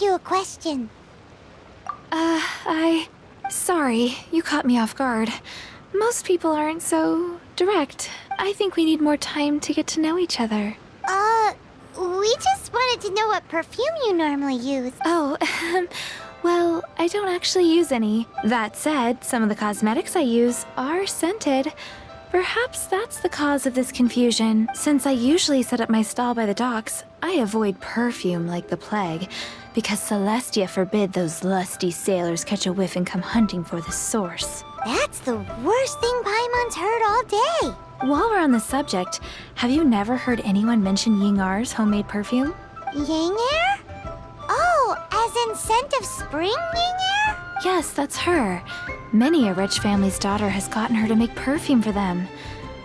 you a question. Sorry, you caught me off guard. Most people aren't so direct. I think we need more time to get to know each other. We just wanted to know what perfume you normally use. Oh, well, I don't actually use any. That said, some of the cosmetics I use are scented. Perhaps that's the cause of this confusion. Since I usually set up my stall by the docks, I avoid perfume like the plague, because Celestia forbid those lusty sailors catch a whiff and come hunting for the source. That's the worst thing Paimon's heard all day. While we're on the subject, have you never heard anyone mention Yingar's homemade perfume? Yingar? Oh, as in scent of spring Yingar? Yes, that's her. Many a rich family's daughter has gotten her to make perfume for them.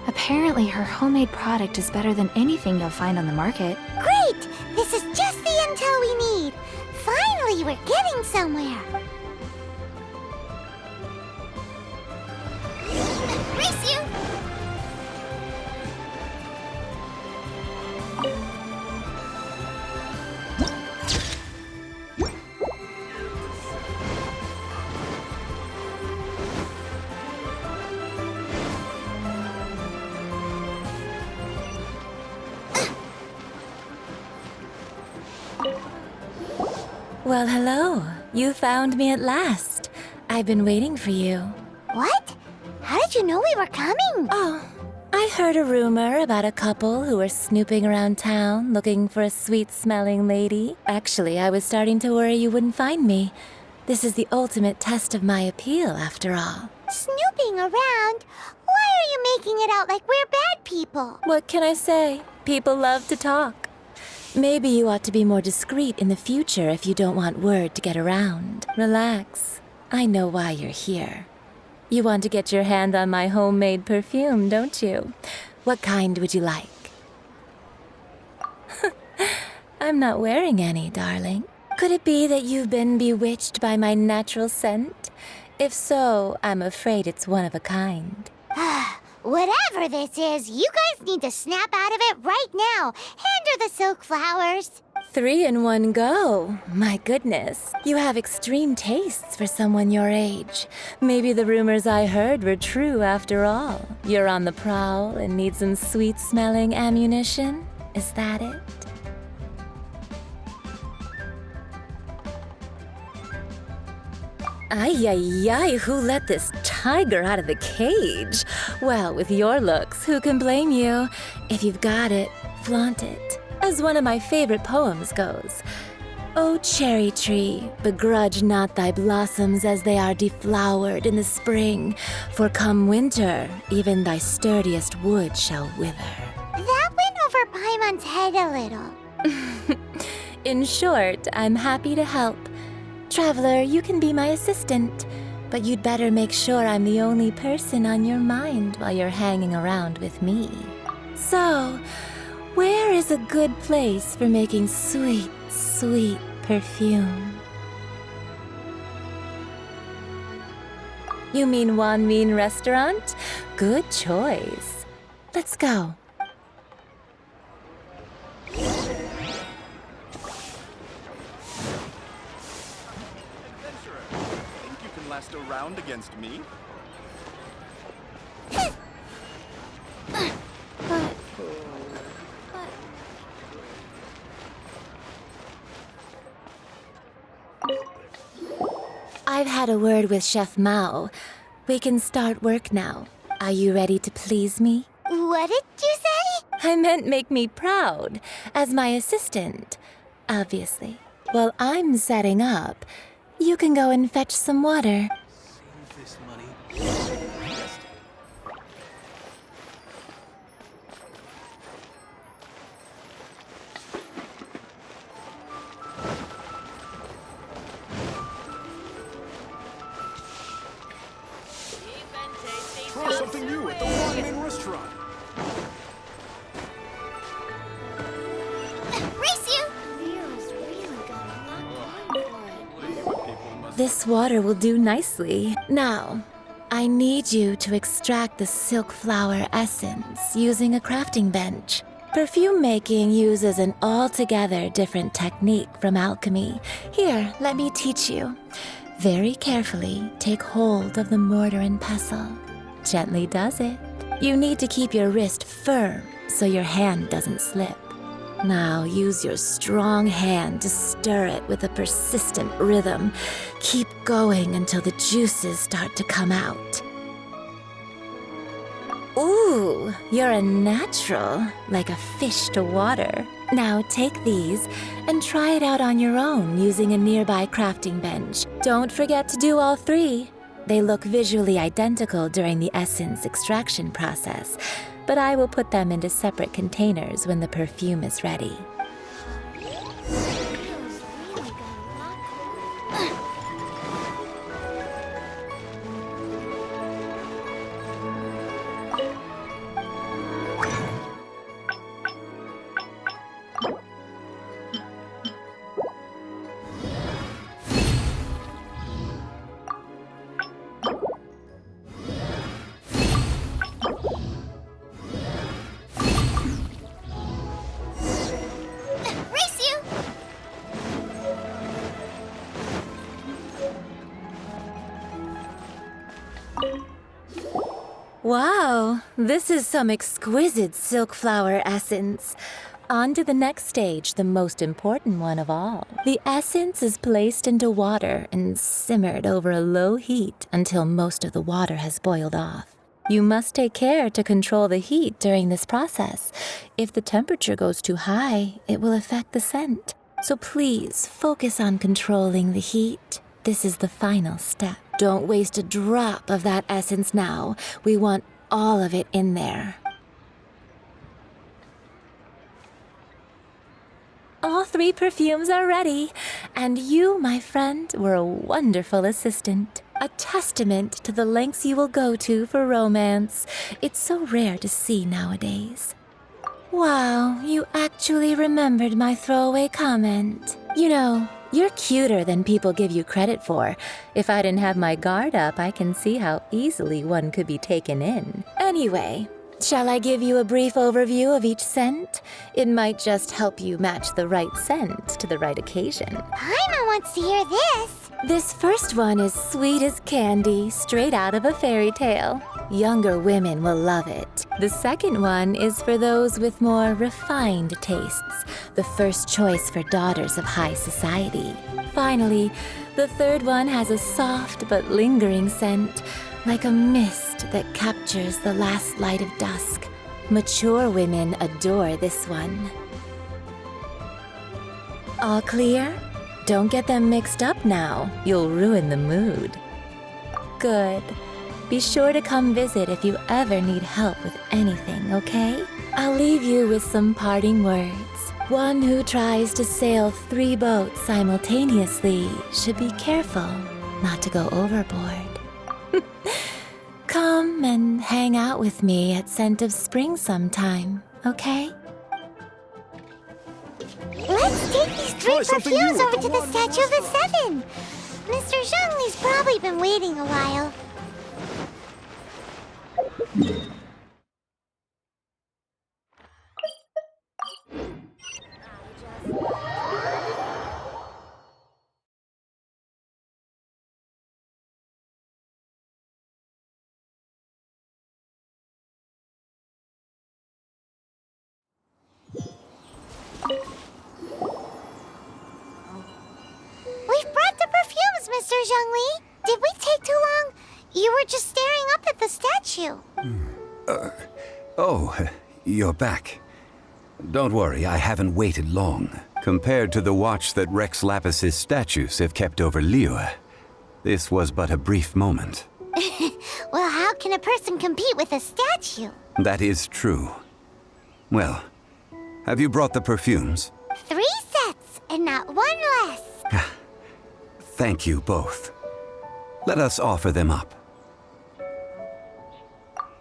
Apparently, her homemade product is better than anything you'll find on the market. Great! This is just the intel we need. Finally, we're getting somewhere. Race you! Well, hello. You found me at last. I've been waiting for you. What? How did you know we were coming? Oh, I heard a rumor about a couple who were snooping around town looking for a sweet-smelling lady. Actually, I was starting to worry you wouldn't find me. This is the ultimate test of my appeal, after all. Snooping around? Why are you making it out like we're bad people? What can I say? People love to talk. Maybe you ought to be more discreet in the future if you don't want word to get around. Relax. I know why you're here. You want to get your hand on my homemade perfume, don't you? What kind would you like? I'm not wearing any, darling. Could it be that you've been bewitched by my natural scent? If so, I'm afraid it's one of a kind. Whatever this is, you guys need to snap out of it right now. Hand her the silk flowers. 3 in one go. My goodness. You have extreme tastes for someone your age. Maybe the rumors I heard were true after all. You're on the prowl and need some sweet-smelling ammunition? Is that it? Ay, who let this tiger out of the cage? Well, with your looks, who can blame you? If you've got it, flaunt it. As one of my favorite poems goes, "O cherry tree, begrudge not thy blossoms as they are deflowered in the spring, for come winter, even thy sturdiest wood shall wither." That went over Paimon's head a little. In short, I'm happy to help. Traveler, you can be my assistant, but you'd better make sure I'm the only person on your mind while you're hanging around with me. So, where is a good place for making sweet, sweet perfume? You mean Wan Min Restaurant? Good choice. Let's go. Last a round against me? I've had a word with Chef Mao. We can start work now. Are you ready to please me? What did you say? I meant make me proud, as my assistant, obviously. While I'm setting up, you can go and fetch some water. Save this money. Try something new at the Wan Min Restaurant. Race you! This water will do nicely. Now, I need you to extract the silk flower essence using a crafting bench. Perfume making uses an altogether different technique from alchemy. Here, let me teach you. Very carefully, take hold of the mortar and pestle. Gently does it. You need to keep your wrist firm so your hand doesn't slip. Now use your strong hand to stir it with a persistent rhythm. Keep going until the juices start to come out. Ooh, you're a natural, like a fish to water. Now take these and try it out on your own using a nearby crafting bench. Don't forget to do all three. They look visually identical during the essence extraction process, but I will put them into separate containers when the perfume is ready. Race you! Wow, this is some exquisite silk flower essence. On to the next stage, the most important one of all. The essence is placed into water and simmered over a low heat until most of the water has boiled off. You must take care to control the heat during this process. If the temperature goes too high, it will affect the scent. So please focus on controlling the heat. This is the final step. Don't waste a drop of that essence now. We want all of it in there. All three perfumes are ready, and you, my friend, were a wonderful assistant. A testament to the lengths you will go to for romance. It's so rare to see nowadays. Wow, you actually remembered my throwaway comment. You know, you're cuter than people give you credit for. If I didn't have my guard up, I can see how easily one could be taken in. Anyway, shall I give you a brief overview of each scent? It might just help you match the right scent to the right occasion. Paimon wants to hear this. This first one is sweet as candy, straight out of a fairy tale. Younger women will love it. The second one is for those with more refined tastes, the first choice for daughters of high society. Finally, the third one has a soft but lingering scent, like a mist that captures the last light of dusk. Mature women adore this one. All clear? Don't get them mixed up now. You'll ruin the mood. Good. Be sure to come visit if you ever need help with anything, okay? I'll leave you with some parting words. One who tries to sail 3 boats simultaneously should be careful not to go overboard. Come and hang out with me at Scent of Spring sometime, okay? Let's take these 3 Try something perfumes new over at to the the Statue of the Seven. Mr. Zhongli's probably been waiting a while. We've brought the perfumes, Mr. Zhongli. Did we take too long? You were just staring up at the statue. Oh, you're back. Don't worry, I haven't waited long. Compared to the watch that Rex Lapis's statues have kept over Liyue, this was but a brief moment. Well, how can a person compete with a statue? That is true. Well, have you brought the perfumes? 3 sets, and not one less. Thank you both. Let us offer them up.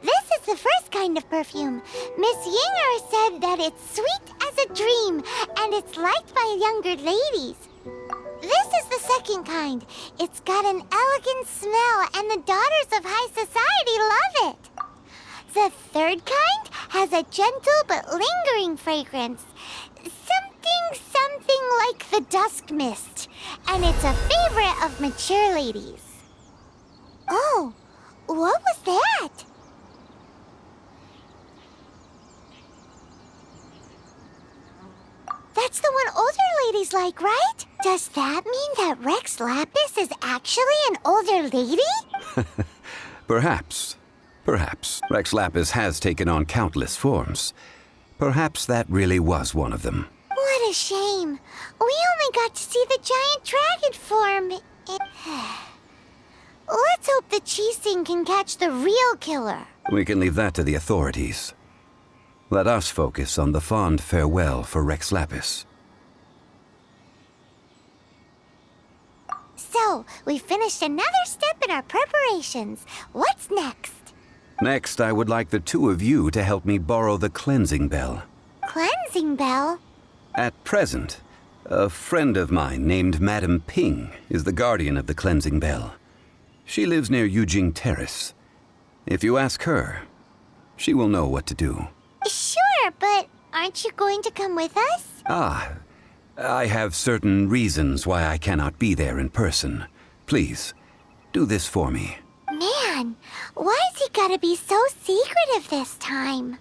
This is the first kind of perfume. Miss Yinger said that it's sweet as a dream, and it's liked by younger ladies. This is the second kind. It's got an elegant smell, and the daughters of high society love it. The third kind has a gentle but lingering fragrance. Something like the dusk mist. And it's a favorite of mature ladies. Oh, what was that? That's the one older ladies like, right? Does that mean that Rex Lapis is actually an older lady? Perhaps. Perhaps. Rex Lapis has taken on countless forms. Perhaps that really was one of them. What a shame. We only got to see the giant dragon form. Let's hope the Chising can catch the real killer. We can leave that to the authorities. Let us focus on the fond farewell for Rex Lapis. So, we finished another step in our preparations. What's next? Next, I would like the two of you to help me borrow the cleansing bell. Cleansing bell? At present, a friend of mine named Madame Ping is the guardian of the cleansing bell. She lives near Yujing Terrace. If you ask her, she will know what to do. Sure, but aren't you going to come with us? I have certain reasons why I cannot be there in person. Please, do this for me. Man, why's he gotta be so secretive this time?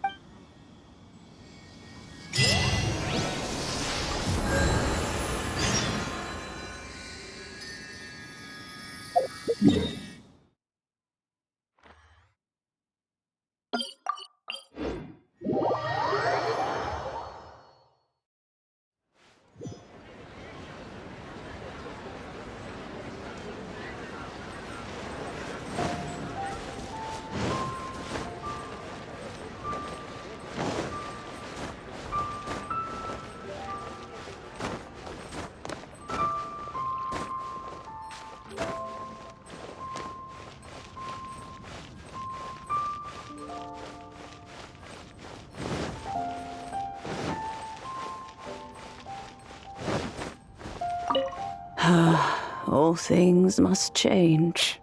All things must change.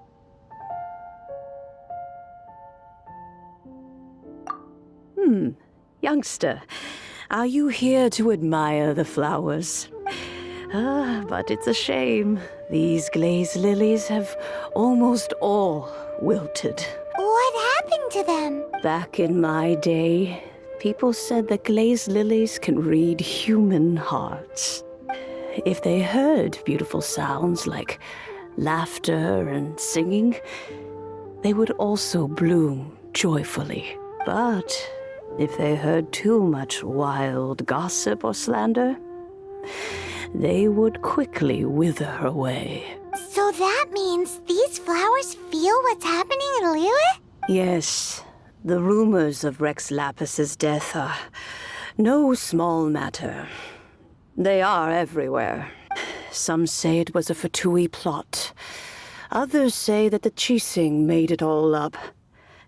Youngster, are you here to admire the flowers? But it's a shame. These glazed lilies have almost all wilted. What happened to them? Back in my day, people said that glazed lilies can read human hearts. If they heard beautiful sounds like laughter and singing, they would also bloom joyfully. But if they heard too much wild gossip or slander, they would quickly wither away. So that means these flowers feel what's happening in Liyue? Yes, the rumors of Rex Lapis's death are no small matter. They are everywhere. Some say it was a Fatui plot. Others say that the Chising made it all up.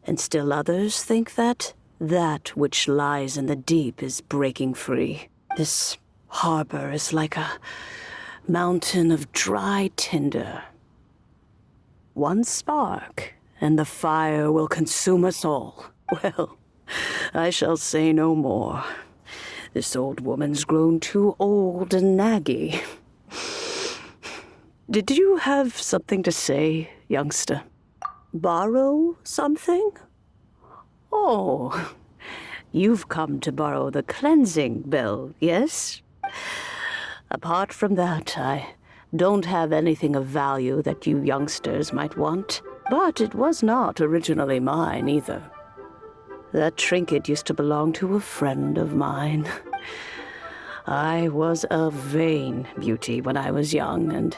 And still others think that which lies in the deep is breaking free. This harbor is like a mountain of dry tinder. One spark, and the fire will consume us all. Well, I shall say no more. This old woman's grown too old and naggy. Did you have something to say, youngster? Borrow something? Oh, you've come to borrow the cleansing bell, yes? Apart from that, I don't have anything of value that you youngsters might want. But it was not originally mine, either. That trinket used to belong to a friend of mine. I was a vain beauty when I was young, and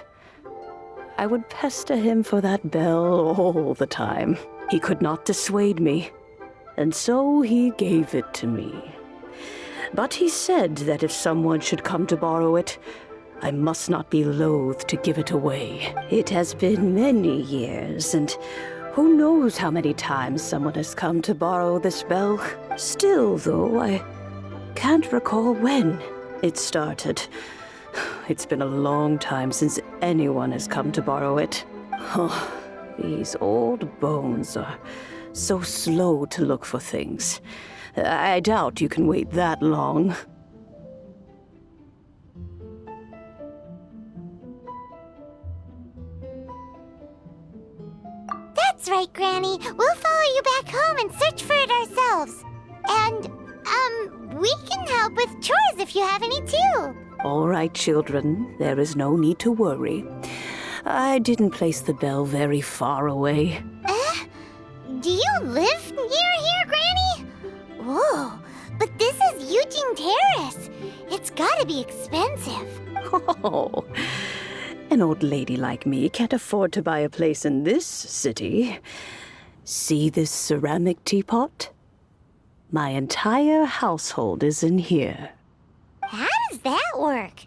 I would pester him for that bell all the time. He could not dissuade me, and so he gave it to me. But he said that if someone should come to borrow it, I must not be loath to give it away. It has been many years, and who knows how many times someone has come to borrow this bell. Still, though, I can't recall when it started. It's been a long time since anyone has come to borrow it. Oh, these old bones are So slow to look for things. I doubt you can wait that long. That's right, Granny. We'll follow you back home and search for it ourselves. And, we can help with chores if you have any too. All right, children. There is no need to worry. I didn't place the bell very far away. Do you live near here, Granny? Whoa, but this is Eugene Terrace. It's gotta be expensive. Oh, an old lady like me can't afford to buy a place in this city. See this ceramic teapot? My entire household is in here. How does that work?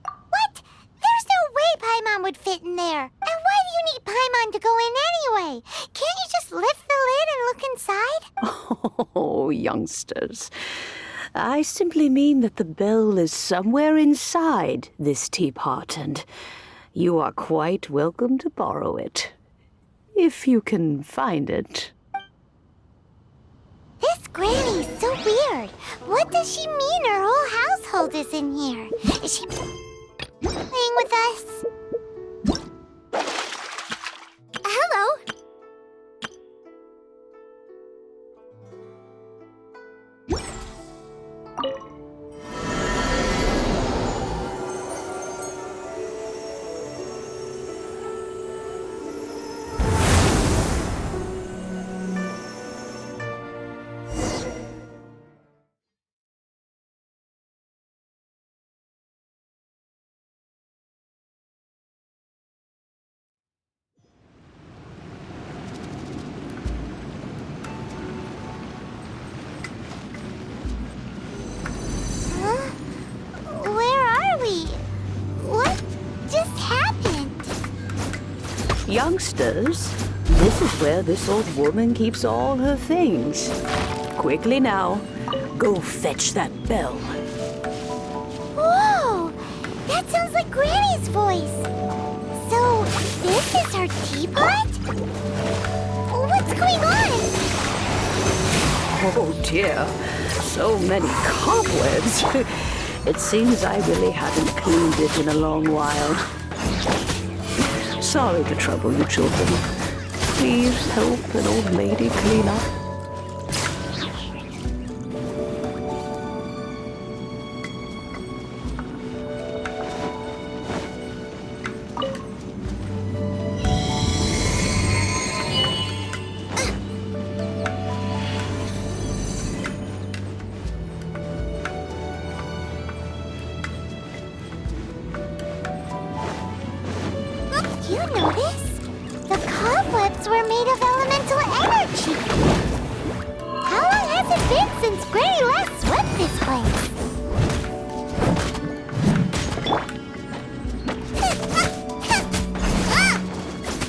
What? There's no way Paimon would fit in there. And why do you need Paimon to go in anyway? Can't you just lift the lid and look inside? Oh, youngsters. I simply mean that the bell is somewhere inside this teapot, and you are quite welcome to borrow it. If you can find it. This Granny's so weird. What does she mean her whole household is in here? Is she playing with us? Hello? Huh? Where are we? What just happened? Youngsters, this is where this old woman keeps all her things. Quickly now, go fetch that bell. Whoa! That sounds like Granny's voice. So, this is her teapot? What's going on? Oh dear, so many cobwebs. It seems I really haven't cleaned it in a long while. Sorry to trouble you, children. Please help an old lady clean up. You notice? The cobwebs were made of elemental energy. How long has it been since Granny last swept this place?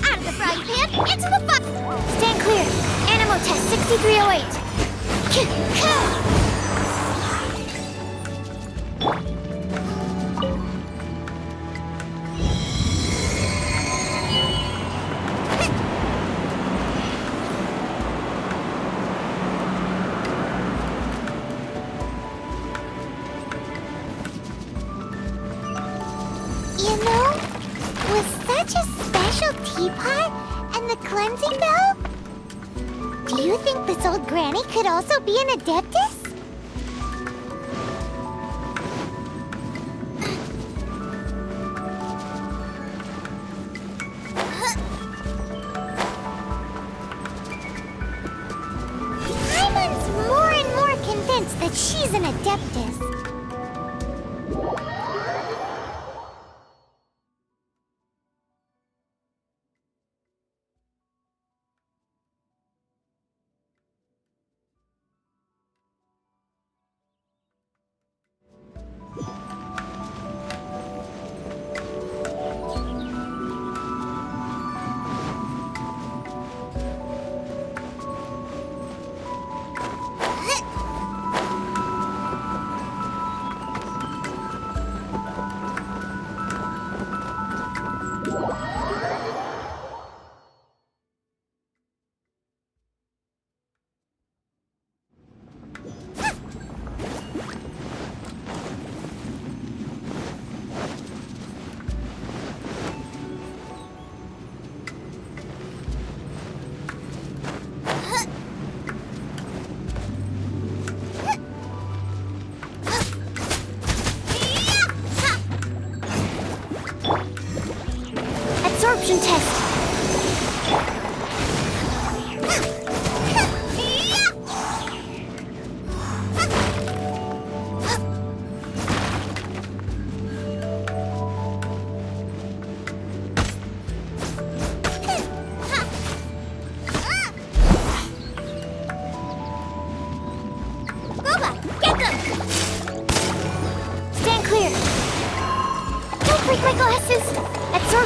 Out of the frying pan, into the fire! Stand clear. Animal test 6308. You know, with such a special teapot and the cleansing bell, do you think this old granny could also be an adeptus? Imon's more and more convinced that she's an adeptus.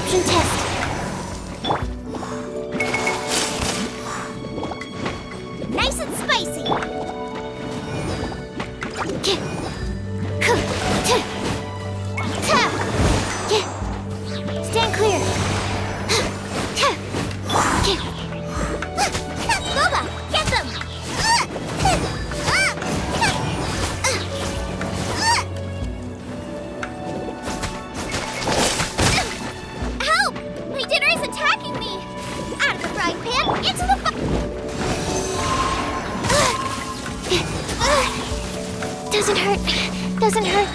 Perception test. Nice and spicy. Stand clear. Boba, get them! Help! My dinner is attacking me! Out of the frying pan, into the Doesn't hurt. Doesn't hurt.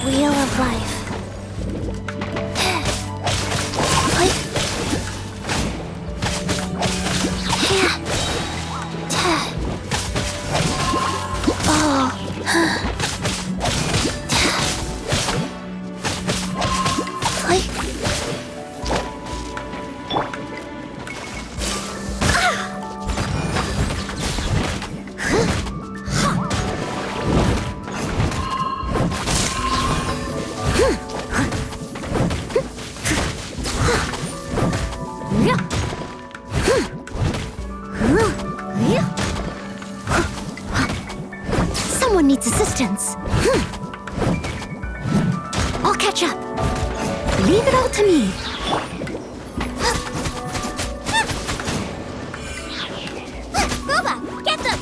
Wheel of life. Someone needs assistance. I'll catch up. Leave it all to me. Boba, get them!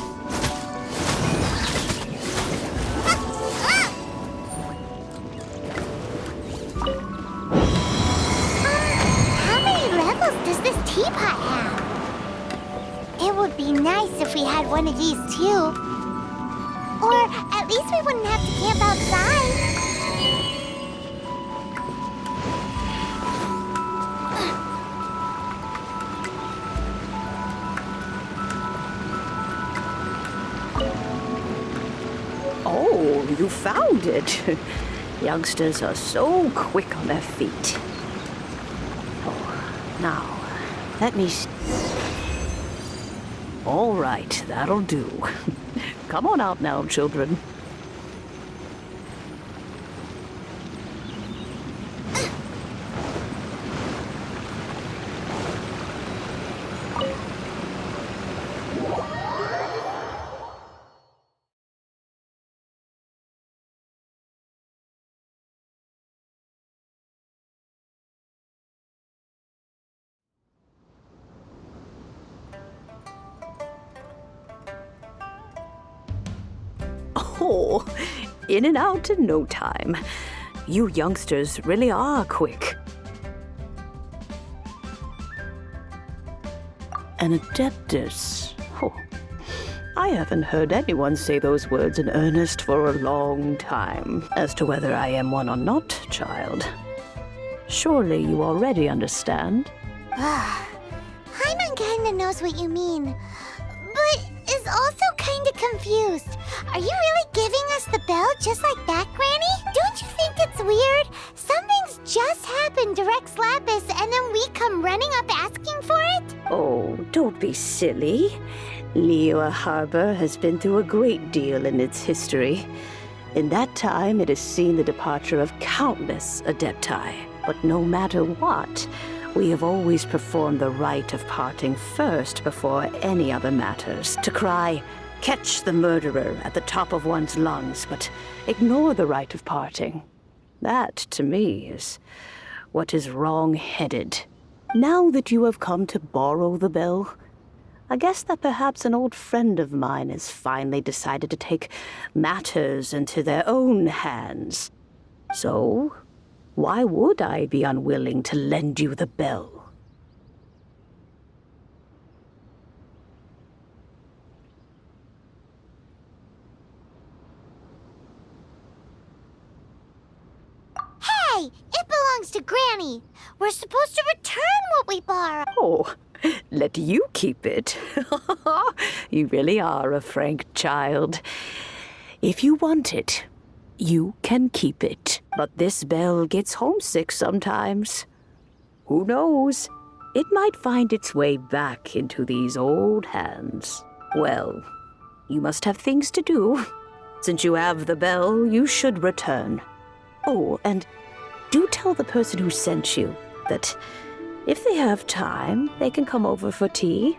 How many levels does this teapot have? It would be nice if we had one of these too. Or at least we wouldn't have to camp outside. Oh, you found it. Youngsters are so quick on their feet. Oh, now, let me see. All right, that'll do. Come on out now, children. Oh, in and out in no time. You youngsters really are quick. An adeptus. Oh, I haven't heard anyone say those words in earnest for a long time. As to whether I am one or not, child, surely you already understand. Paimon kinda knows what you mean, but is also kinda confused. Are you really giving us the bell just like that, Granny? Don't you think it's weird? Something's just happened to Rex Lapis and then we come running up asking for it? Oh, don't be silly. Liyue Harbor has been through a great deal in its history. In that time, it has seen the departure of countless Adepti. But no matter what, we have always performed the rite of parting first before any other matters. To cry, "Catch the murderer," at the top of one's lungs, but ignore the rite of parting. That, to me, is what is wrong-headed. Now that you have come to borrow the bell, I guess that perhaps an old friend of mine has finally decided to take matters into their own hands. So, why would I be unwilling to lend you the bell? Hey, it belongs to Granny. We're supposed to return what we borrow. Oh, let you keep it. You really are a frank child. If you want it, you can keep it. But this bell gets homesick sometimes. Who knows? It might find its way back into these old hands. Well, you must have things to do. Since you have the bell, you should return. Oh, and do tell the person who sent you that if they have time, they can come over for tea.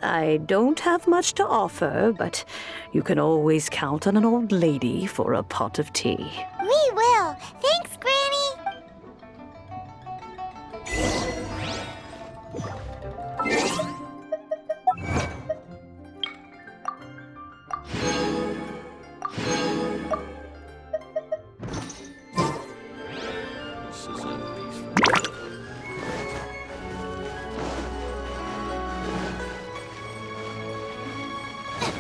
I don't have much to offer, but you can always count on an old lady for a pot of tea. We will. Thanks, Granny. This isn't peaceful.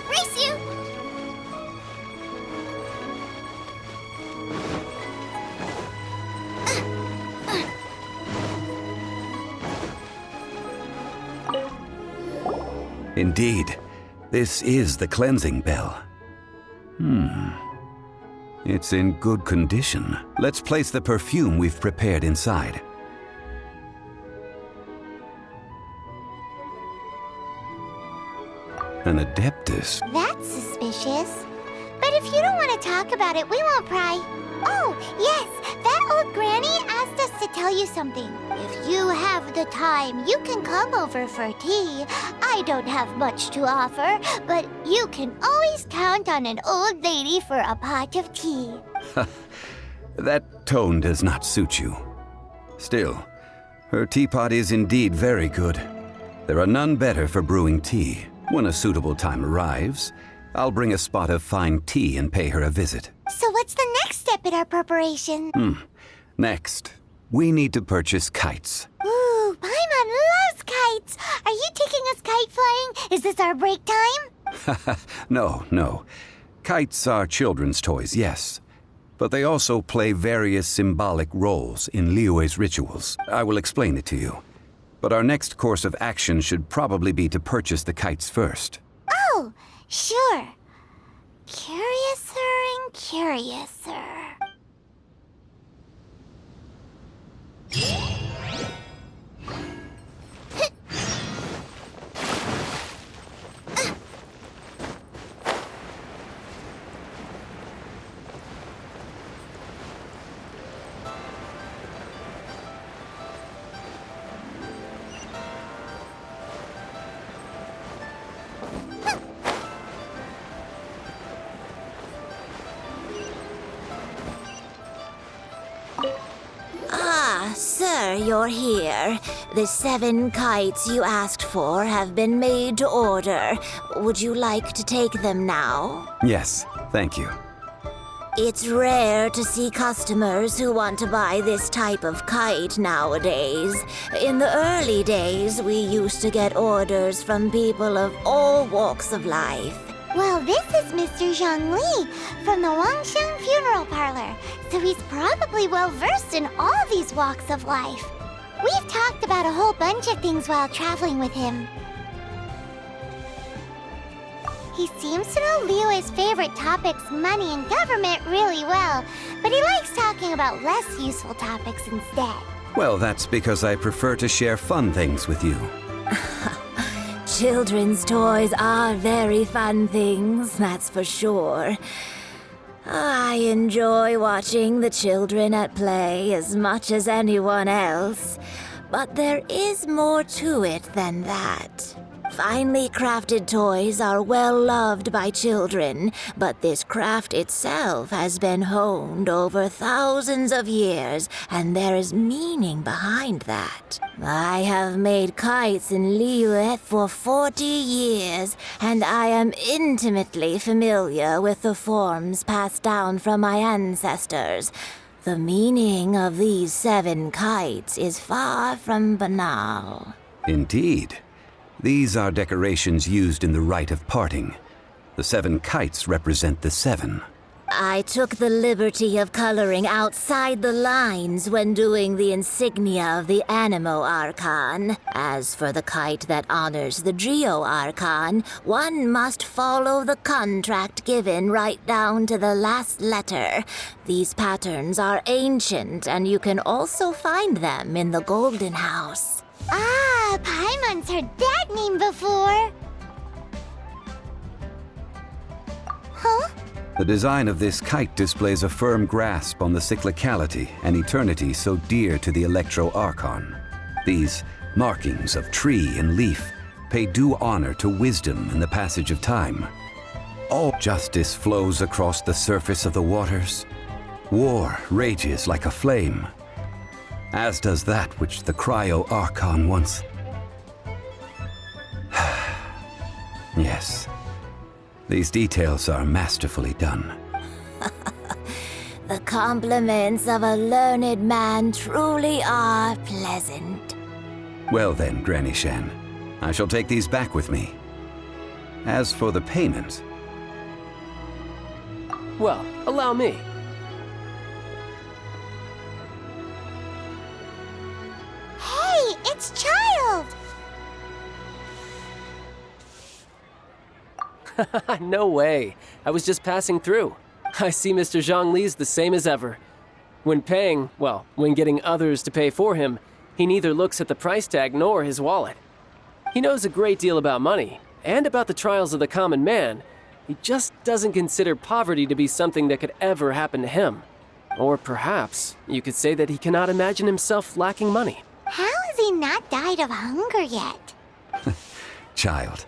Race you! Indeed, this is the cleansing bell. It's in good condition. Let's place the perfume we've prepared inside. An Adeptus. That's suspicious. But if you don't want to talk about it, we won't pry. Oh, yes, that old granny asked us to tell you something. If you have the time, you can come over for tea. I don't have much to offer, but you can always count on an old lady for a pot of tea. That tone does not suit you. Still, her teapot is indeed very good. There are none better for brewing tea. When a suitable time arrives, I'll bring a spot of fine tea and pay her a visit. So what's the next step in our preparation? Next, we need to purchase kites. Ooh, Paimon loves kites. Are you taking us kite flying? Is this our break time? No. Kites are children's toys, yes. But they also play various symbolic roles in Liyue's rituals. I will explain it to you. But our next course of action should probably be to purchase the kites first. Oh, sure. Curiouser and curiouser. Sir, you're here. The 7 kites you asked for have been made to order. Would you like to take them now? Yes, thank you. It's rare to see customers who want to buy this type of kite nowadays. In the early days, we used to get orders from people of all walks of life. Well, this is Mr. Zhang Li from the Wangsheng Funeral Parlor, so he's probably well-versed in all these walks of life. We've talked about a whole bunch of things while traveling with him. He seems to know Liyue's favorite topics, money and government, really well, but he likes talking about less useful topics instead. Well, that's because I prefer to share fun things with you. Children's toys are very fun things, that's for sure. I enjoy watching the children at play as much as anyone else, but there is more to it than that. Finely crafted toys are well loved by children, but this craft itself has been honed over thousands of years, and there is meaning behind that. I have made kites in Liyue for 40 years, and I am intimately familiar with the forms passed down from my ancestors. The meaning of these 7 kites is far from banal. Indeed. These are decorations used in the rite of parting. The 7 kites represent the 7. I took the liberty of coloring outside the lines when doing the insignia of the Animo Archon. As for the kite that honors the Geo Archon, one must follow the contract given right down to the last letter. These patterns are ancient, and you can also find them in the Golden House. Ah, Paimon's heard that name before. Huh? The design of this kite displays a firm grasp on the cyclicality and eternity so dear to the Electro-Archon. These markings of tree and leaf pay due honor to wisdom and the passage of time. All justice flows across the surface of the waters. War rages like a flame, as does that which the Cryo-Archon once... Yes, these details are masterfully done. The compliments of a learned man truly are pleasant. Well then, Granny Shan, I shall take these back with me. As for the payment... Well, allow me. Hey, it's Child! No way. I was just passing through. I see Mr. Zhongli's the same as ever. When paying, well, when getting others to pay for him, he neither looks at the price tag nor his wallet. He knows a great deal about money, and about the trials of the common man. He just doesn't consider poverty to be something that could ever happen to him. Or perhaps you could say that he cannot imagine himself lacking money. How has he not died of hunger yet? Child,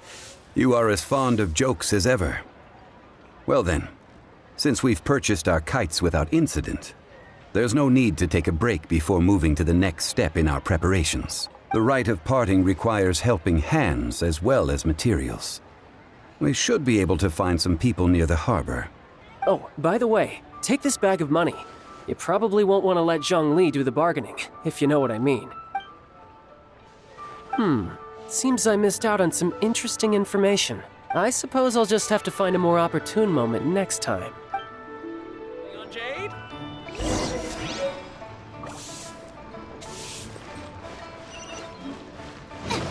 you are as fond of jokes as ever. Well then, since we've purchased our kites without incident, there's no need to take a break before moving to the next step in our preparations. The rite of parting requires helping hands as well as materials. We should be able to find some people near the harbor. Oh, by the way, take this bag of money. You probably won't want to let Zhongli do the bargaining, if you know what I mean. Seems I missed out on some interesting information. I suppose I'll just have to find a more opportune moment next time. Hang on, Jade?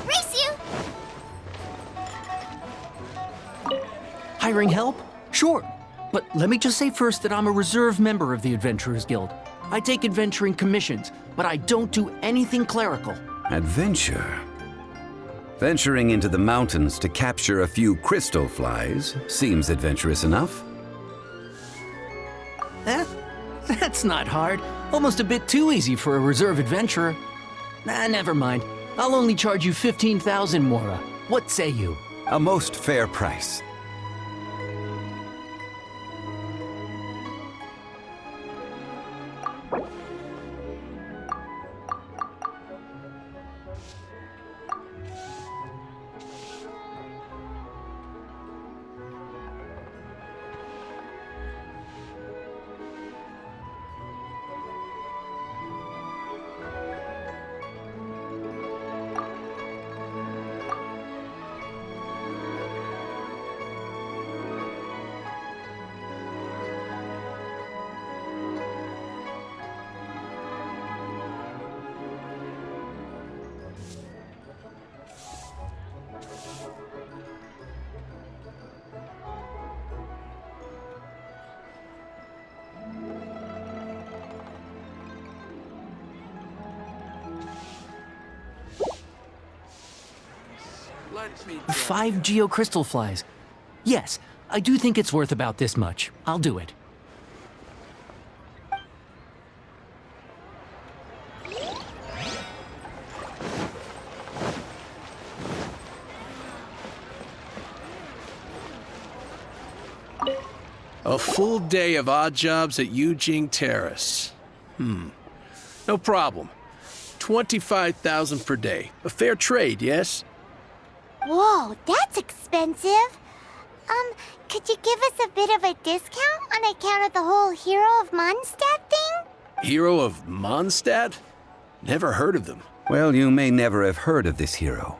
Race you! Hiring help? Sure. But let me just say first that I'm a reserve member of the Adventurers Guild. I take adventuring commissions, but I don't do anything clerical. Adventure? Venturing into the mountains to capture a few crystal flies seems adventurous enough. That's not hard. Almost a bit too easy for a reserve adventurer. Never mind. I'll only charge you 15,000 Mora. What say you? A most fair price. Let me 5 geocrystal flies. Yes, I do think it's worth about this much. I'll do it. A full day of odd jobs at Yujing Terrace. No problem. 25,000 per day. A fair trade, yes? Whoa, that's expensive. Could you give us a bit of a discount on account of the whole Hero of Mondstadt thing? Hero of Mondstadt? Never heard of them. Well, you may never have heard of this hero,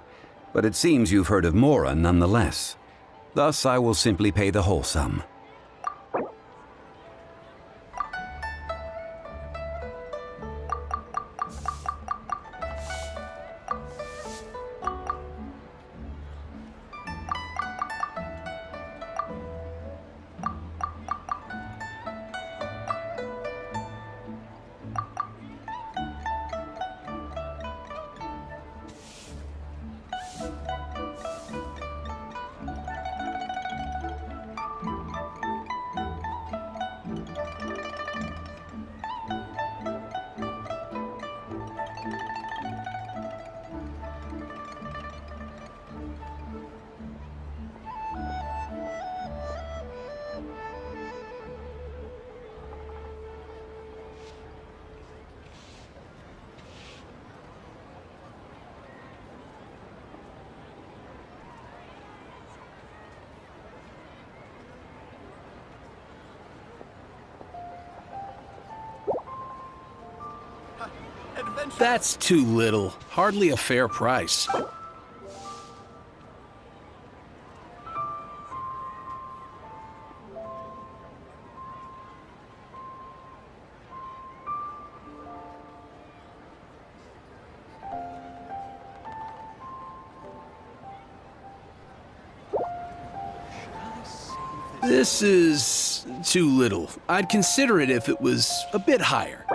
but it seems you've heard of Mora nonetheless. Thus, I will simply pay the whole sum. That's too little. Hardly a fair price. This is too little. I'd consider it if it was a bit higher.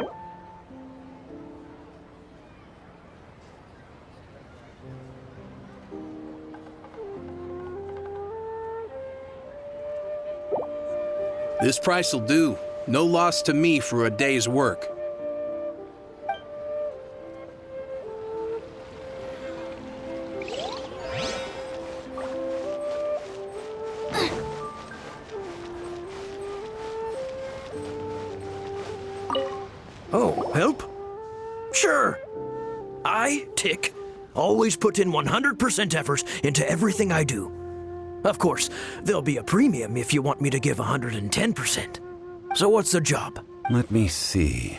This price will do. No loss to me for a day's work. Oh, help? Sure. I, Tick, always put in 100% effort into everything I do. Of course, there'll be a premium if you want me to give 110%. So what's the job? Let me see.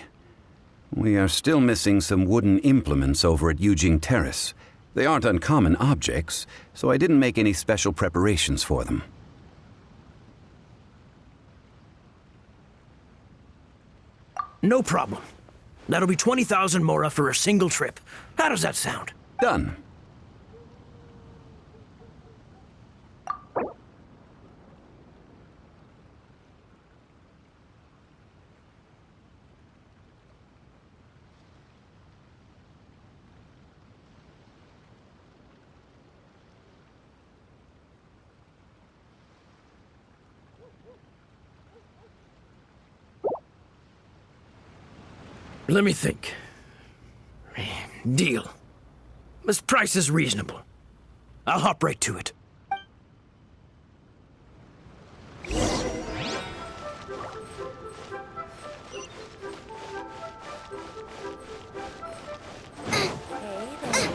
We are still missing some wooden implements over at Yujing Terrace. They aren't uncommon objects, so I didn't make any special preparations for them. No problem. That'll be 20,000 mora for a single trip. How does that sound? Done. Let me think. Deal. This price is reasonable. I'll hop right to it. Hey there.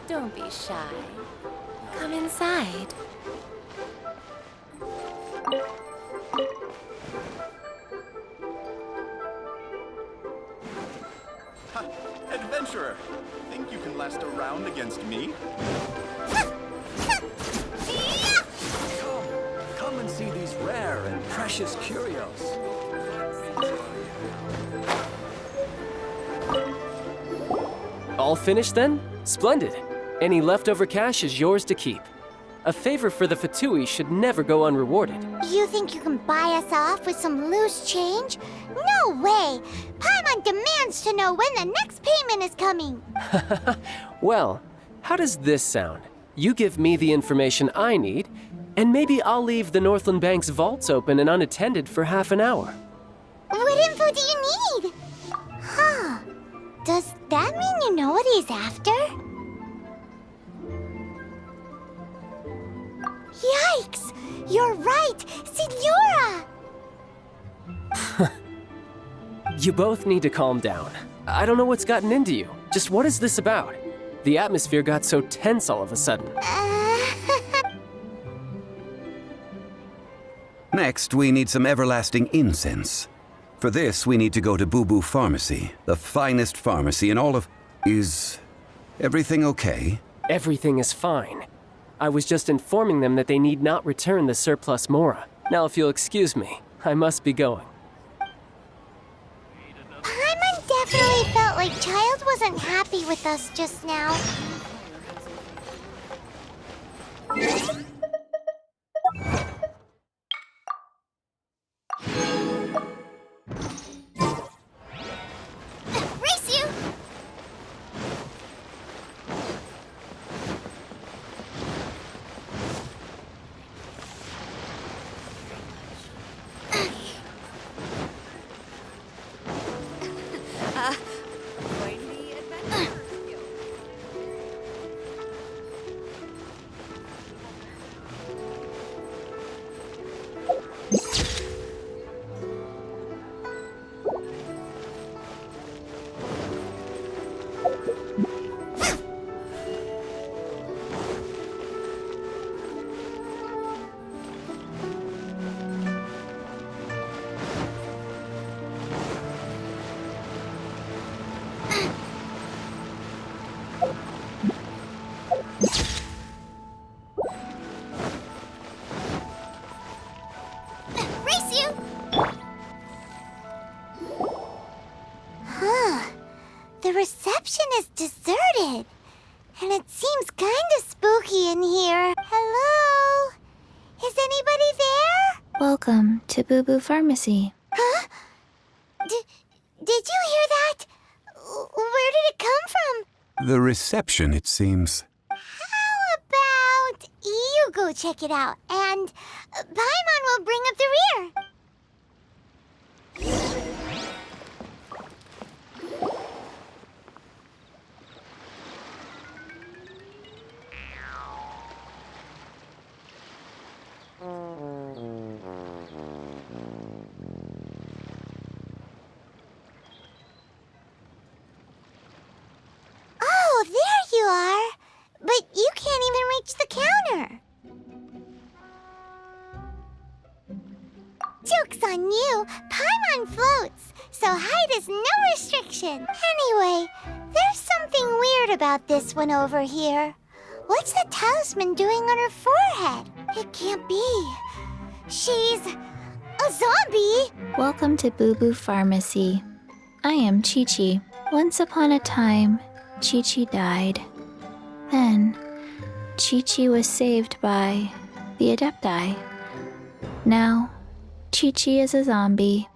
Don't be shy. Come inside. Adventurer, think you can last a round against me? Come and see these rare and precious curios. All finished then? Splendid. Any leftover cash is yours to keep. A favor for the Fatui should never go unrewarded. You think you can buy us off with some loose change? No way! Paimon demands to know when the next payment is coming. Well, how does this sound? You give me the information I need, and maybe I'll leave the Northland Bank's vaults open and unattended for half an hour. What info do you need? Huh. Does that mean you know what he's after? Yikes! You're right! Signora! You both need to calm down. I don't know what's gotten into you. Just what is this about? The atmosphere got so tense all of a sudden. Next, we need some everlasting incense. For this, we need to go to Boo Boo Pharmacy, the finest pharmacy in all of... Is everything okay? Everything is fine. I was just informing them that they need not return the surplus mora. Now, if you'll excuse me, I must be going. Paimon definitely felt like Child wasn't happy with us just now. Race you! is deserted. And it seems kind of spooky in here. Hello? Is anybody there? Welcome to Boo Boo Pharmacy. Huh? Did you hear that? Where did it come from? The reception, it seems. How about you go check it out, and Paimon will bring up the rear. Oh, there you are. But you can't even reach the counter. Joke's on you. Paimon floats, so height is no restriction. Anyway, there's something weird about this one over here. What's the talisman doing on her forehead? It can't be. She's a zombie. Welcome to Boo Boo Pharmacy. I am Chi-Chi. Once upon a time, Chi-Chi died. Then, Chi-Chi was saved by the Adepti. Now, Chi-Chi is a zombie.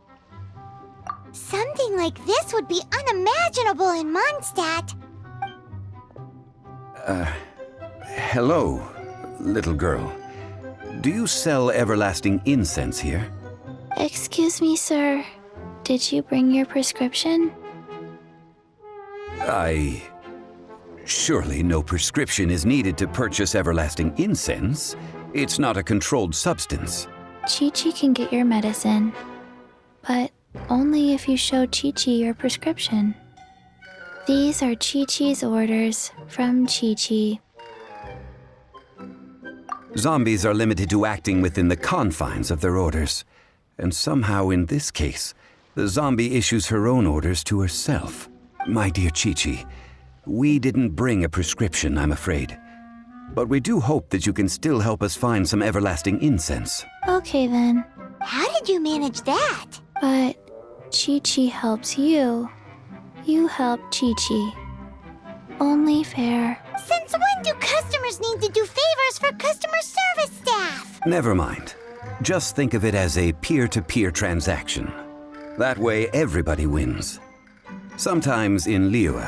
Something like this would be unimaginable in Mondstadt. Hello, little girl. Do you sell everlasting incense here? Excuse me, sir. Did you bring your prescription? Surely no prescription is needed to purchase everlasting incense. It's not a controlled substance. Chi-Chi can get your medicine, but only if you show Chi-Chi your prescription. These are Chi-Chi's orders from Chi-Chi. Zombies are limited to acting within the confines of their orders. And somehow in this case, the zombie issues her own orders to herself. My dear Chi-Chi, we didn't bring a prescription, I'm afraid. But we do hope that you can still help us find some everlasting incense. Okay then, How did you manage that? but Chi-Chi helps you. You help Chi-Chi. Only fair. Since when do customers need to do favors for customer service staff? Never mind. Just think of it as a peer-to-peer transaction. That way everybody wins. Sometimes in Liyue,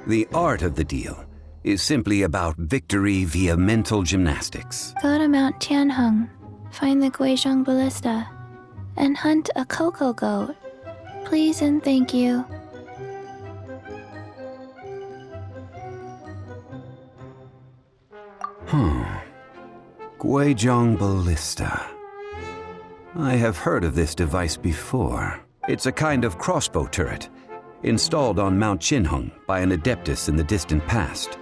the art of the deal is simply about victory via mental gymnastics. Go to Mount Tianheng, find the Guizhong Ballista, and hunt a cocoa goat. Please and thank you. Guizhong Ballista. I have heard of this device before. It's a kind of crossbow turret, installed on Mount Qinheng by an adeptus in the distant past.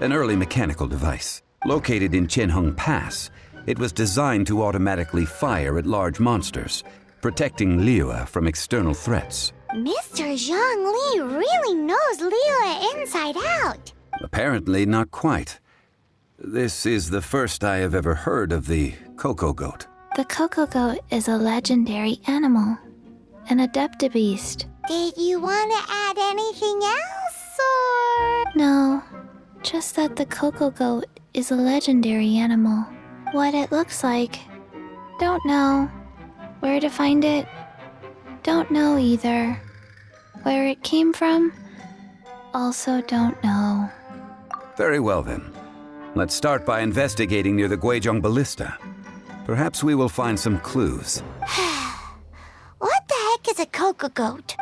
An early mechanical device. Located in Qinheng Pass, it was designed to automatically fire at large monsters, protecting Liyue from external threats. Mr. Zhang Li really knows Liyue inside out. Apparently not quite. This is the first I have ever heard of the cocoa goat. The cocoa goat is a legendary animal, an adeptibeast. Did you want to add anything else, or...? No, just that the cocoa goat is a legendary animal. What it looks like, don't know. Where to find it, don't know either. Where it came from, also don't know. Very well then. Let's start by investigating near the Guizhong Ballista. Perhaps we will find some clues. What the heck is a cocoa goat?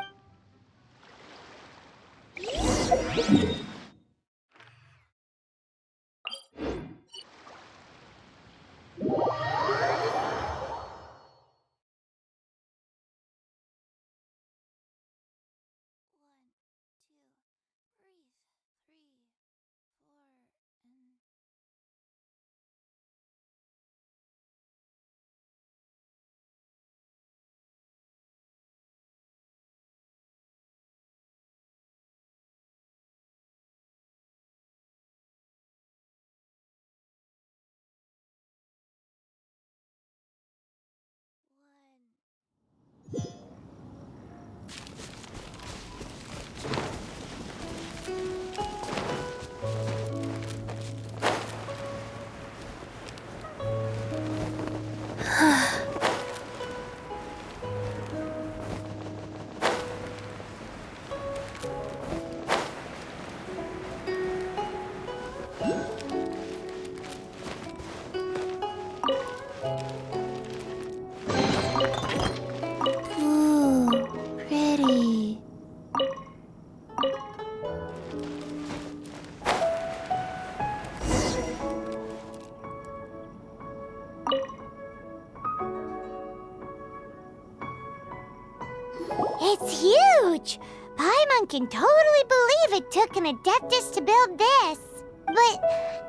It's huge! Paimon can totally believe it took an Adeptus to build this. But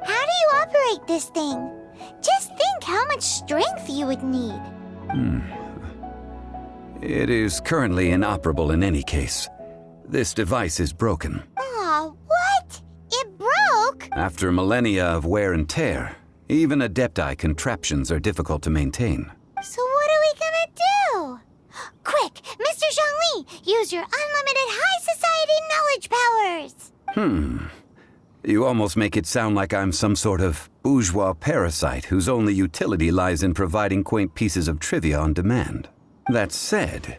how do you operate this thing? Just think how much strength you would need. It is currently inoperable in any case. This device is broken. Aw, what? It broke? After millennia of wear and tear, even Adepti contraptions are difficult to maintain. So what are we gonna do? Quick, Mr. Zhongli, use your unlimited high society knowledge powers! You almost make it sound like I'm some sort of bourgeois parasite whose only utility lies in providing quaint pieces of trivia on demand. That said,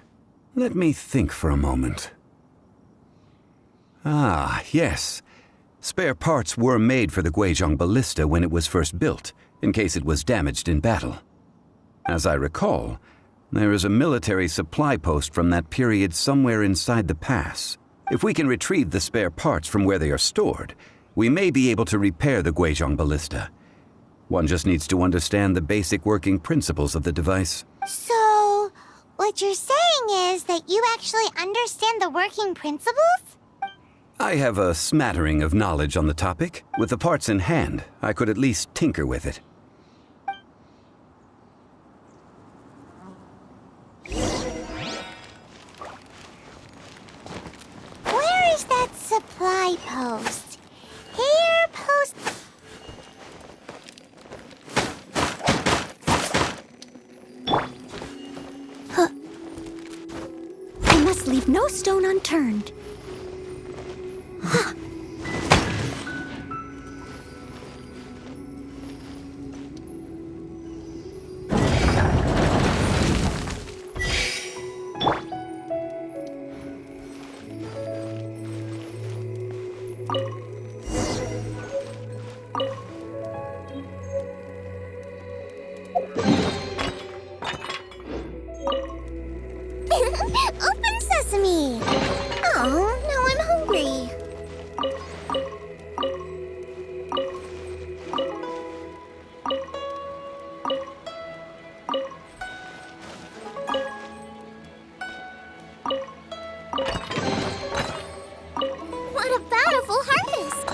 let me think for a moment. Ah, yes. Spare parts were made for the Guizhong ballista when it was first built, in case it was damaged in battle. As I recall, there is a military supply post from that period somewhere inside the pass. If we can retrieve the spare parts from where they are stored, we may be able to repair the Guizhong ballista. One just needs to understand the basic working principles of the device. So, what you're saying is that you actually understand the working principles? I have a smattering of knowledge on the topic. With the parts in hand, I could at least tinker with it. Where is that supply post? Here, post... Huh. I must leave no stone unturned. Huh. Open sesame! Oh, now I'm hungry. What a bountiful harvest!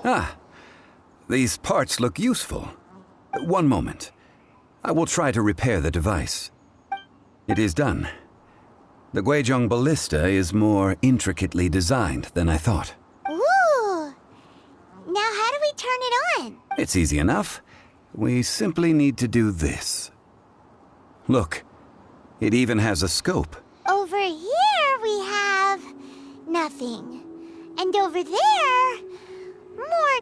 Ah, these parts look useful. One moment. I will try to repair the device. It is done. The Guizhong ballista is more intricately designed than I thought. Ooh! Now how do we turn it on? It's easy enough. We simply need to do this. Look, it even has a scope. Over here we have nothing. And over there, more.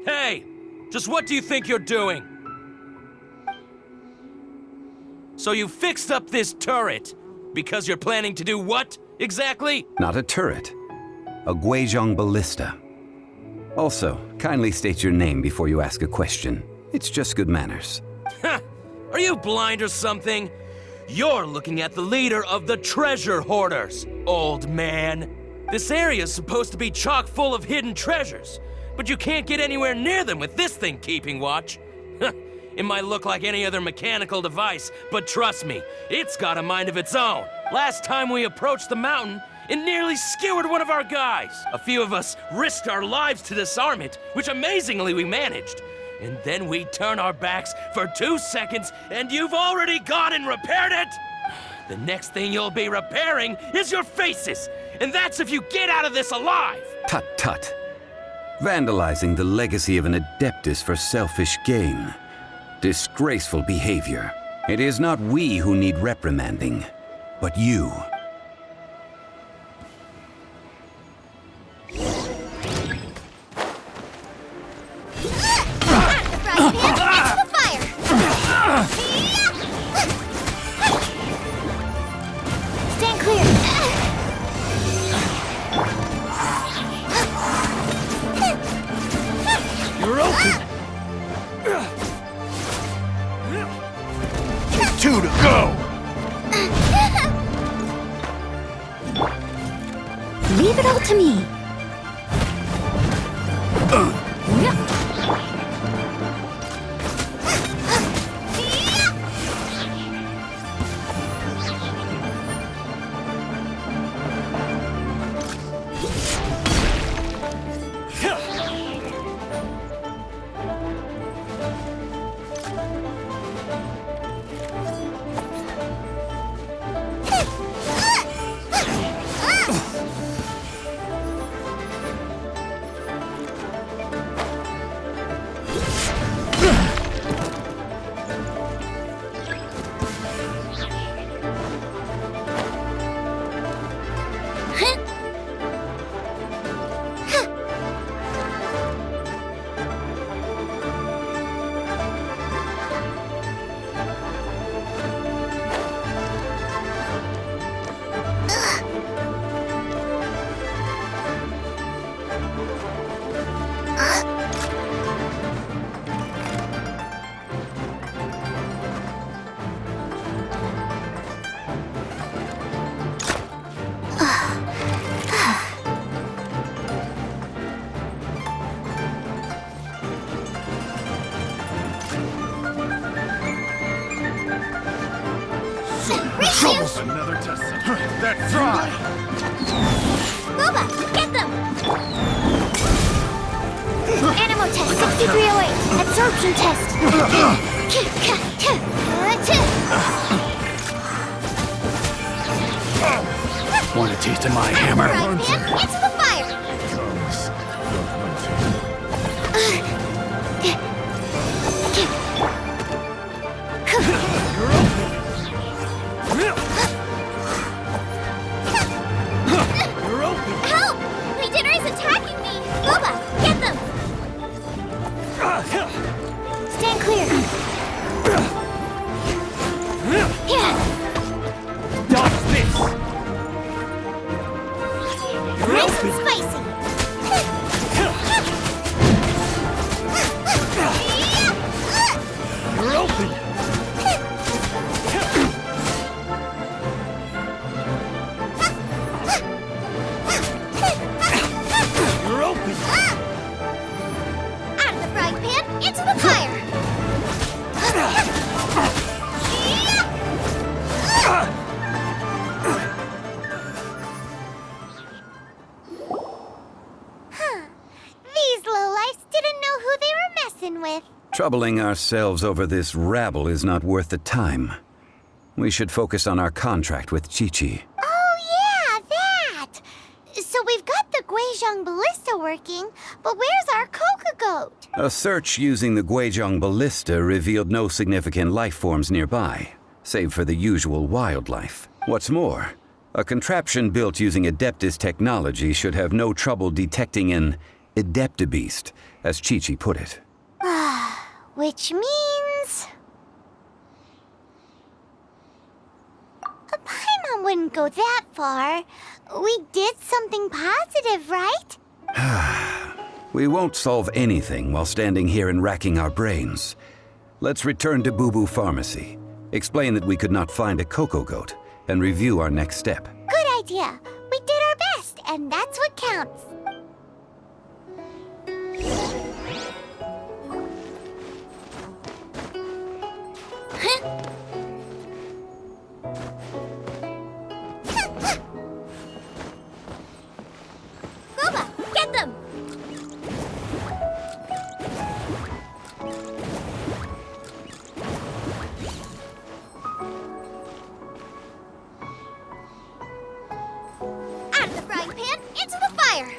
Hey! Just what do you think you're doing? So you fixed up this turret because you're planning to do what exactly? Not a turret. A Guizhong ballista. Also, kindly state your name before you ask a question. It's just good manners. Ha! Are you blind or something? You're looking at the leader of the treasure hoarders, old man. This area's supposed to be chock full of hidden treasures, but you can't get anywhere near them with this thing keeping watch. It might look like any other mechanical device, but trust me, it's got a mind of its own. Last time we approached the mountain, it nearly skewered one of our guys. A few of us risked our lives to disarm it, which amazingly we managed. And then we turn our backs for 2 seconds, and you've already gone and repaired it! The next thing you'll be repairing is your faces, and that's if you get out of this alive! Tut tut. Vandalizing the legacy of an adeptus for selfish gain. Disgraceful behavior. It is not we who need reprimanding, but you. Stand clear. You're open. Take 2 to go. Leave it all to me. Another test center. That's right. Boba, get them! Animo test 6308. Absorption test. Want a taste of my hammer? Right, man. Into the fire. Help! Leader is attacking me! Boba, get them! Stand clear. Dodge this. Nice and spicy. You're open. You're open. Out of the frying pan, into the fire. done with. Troubling ourselves over this rabble is not worth the time. We should focus on our contract with Chi-Chi. Oh, yeah, that! So we've got the Guizhong Ballista working, but where's our Coca Goat? A search using the Guizhong Ballista revealed no significant life forms nearby, save for the usual wildlife. What's more, a contraption built using Adeptus technology should have no trouble detecting an Adeptabeast, as Chi-Chi put it. Which means... Paimon wouldn't go that far. We did something positive, right? We won't solve anything while standing here and racking our brains. Let's return to Boo Boo Pharmacy, explain that we could not find a Coco Goat, and review our next step. Good idea. We did our best, and that's what counts. Gooba, get them! Out of the frying pan, into the fire!